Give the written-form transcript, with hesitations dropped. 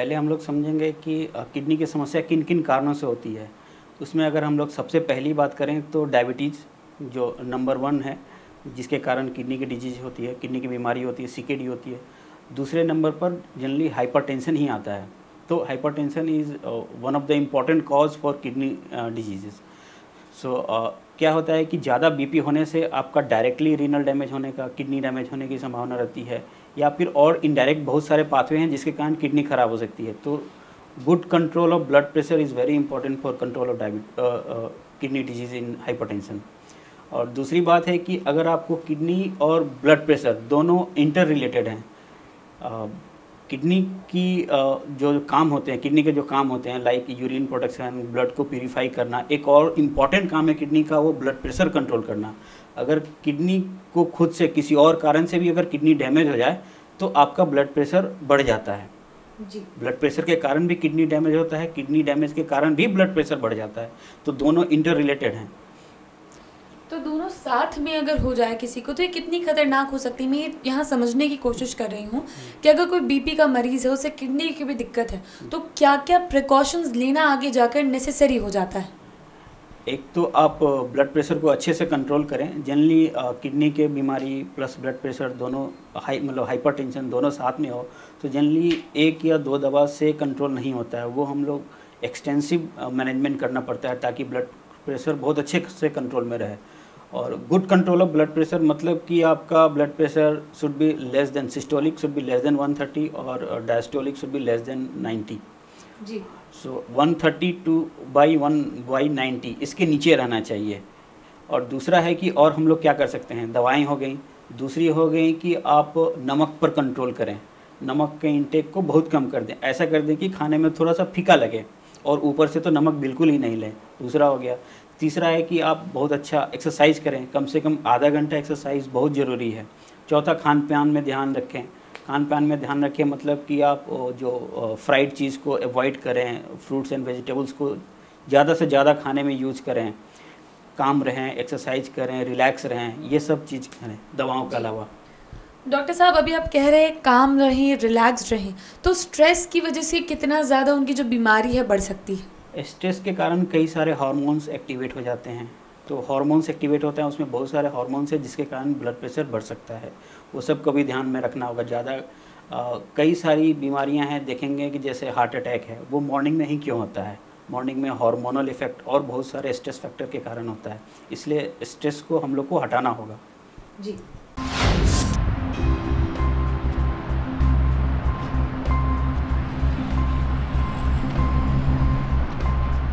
पहले हम लोग समझेंगे कि किडनी की समस्या किन किन कारणों से होती है। उसमें अगर हम लोग सबसे पहली बात करें तो डायबिटीज़ जो नंबर 1 है, जिसके कारण किडनी की डिजीज़ होती है, किडनी की बीमारी होती है, सीकेडी होती है। दूसरे नंबर पर जनरली हाइपरटेंशन ही आता है। तो hypertension is one of the important cause for kidney diseases. So क्या होता है कि ज़्यादा बीपी होने से आपका डायरेक्टली रीनल डैमेज होने का, किडनी डैमेज होने की संभावना रहती है, या फिर और इनडायरेक्ट बहुत सारे पाथवे हैं जिसके कारण किडनी खराब हो सकती है। तो good control of blood pressure is very important for control of kidney disease in hypertension. और दूसरी बात है कि अगर आपको किडनी और ब्लड प्रेशर दोनों इंटर रिलेटेड हैं, किडनी की जो काम होते हैं, किडनी के जो काम होते हैं लाइक यूरिन प्रोडक्शन, ब्लड को प्यूरिफाई करना, एक और इम्पॉर्टेंट काम है किडनी का, वो ब्लड प्रेशर कंट्रोल करना। अगर किडनी को खुद से किसी और कारण से भी अगर किडनी डैमेज हो जाए तो आपका ब्लड प्रेशर बढ़ जाता है जी। ब्लड प्रेशर के कारण भी किडनी डैमेज होता है, किडनी डैमेज के कारण भी ब्लड प्रेशर बढ़ जाता है। तो दोनों इंटर रिलेटेड हैं। तो दोनों साथ में अगर हो जाए किसी को तो ये कितनी खतरनाक हो सकती है। मैं यहाँ समझने की कोशिश कर रही हूँ कि अगर कोई बीपी का मरीज़ है, उसे किडनी की भी दिक्कत है, तो क्या क्या प्रिकॉशंस लेना आगे जाकर नेसेसरी हो जाता है। एक तो आप ब्लड प्रेशर को अच्छे से कंट्रोल करें। जनरली किडनी के बीमारी प्लस ब्लड प्रेशर दोनों मतलब हाइपरटेंशन दोनों साथ में हो तो जनरली 1 या 2 दवा से कंट्रोल नहीं होता है। वो हम लोग एक्सटेंसिव मैनेजमेंट करना पड़ता है ताकि ब्लड प्रेशर बहुत अच्छे से कंट्रोल में रहे। और good control of blood pressure मतलब कि आपका blood pressure should be less than, systolic should be less than 130 और diastolic should be less than 90 जी। सो 132/1/90 इसके नीचे रहना चाहिए। और दूसरा है कि और हम लोग क्या कर सकते हैं, दवाएं हो गई। दूसरी हो गई कि आप नमक पर कंट्रोल करें, नमक के इंटेक को बहुत कम कर दें। ऐसा कर दें कि खाने में थोड़ा सा फीका लगे और ऊपर से तो नमक बिल्कुल ही नहीं लें। दूसरा हो गया। तीसरा है कि आप बहुत अच्छा एक्सरसाइज करें, कम से कम आधा घंटा एक्सरसाइज बहुत ज़रूरी है। चौथा, खान पान में ध्यान रखें। खान पान में ध्यान रखें मतलब कि आप जो फ्राइड चीज़ को अवॉइड करें, फ्रूट्स एंड वेजिटेबल्स को ज़्यादा से ज़्यादा खाने में यूज़ करें, काम रहें, एक्सरसाइज करें, रिलैक्स रहें, ये सब चीज़ करें दवाओं के अलावा। डॉक्टर साहब, अभी आप कह रहे हैं काम रहें, रिलैक्स रहें, तो स्ट्रेस की वजह से कितना ज़्यादा उनकी जो बीमारी है बढ़ सकती है। स्ट्रेस के कारण कई सारे हार्मोन्स एक्टिवेट हो जाते हैं। तो हार्मोन्स एक्टिवेट होते हैं, उसमें बहुत सारे हार्मोन्स हैं जिसके कारण ब्लड प्रेशर बढ़ सकता है। वो सब को भी ध्यान में रखना होगा। ज़्यादा कई सारी बीमारियां हैं, देखेंगे कि जैसे हार्ट अटैक है, वो मॉर्निंग में ही क्यों होता है। मॉर्निंग में हार्मोनल इफेक्ट और बहुत सारे स्ट्रेस फैक्टर के कारण होता है। इसलिए स्ट्रेस को हम लोग को हटाना होगा जी।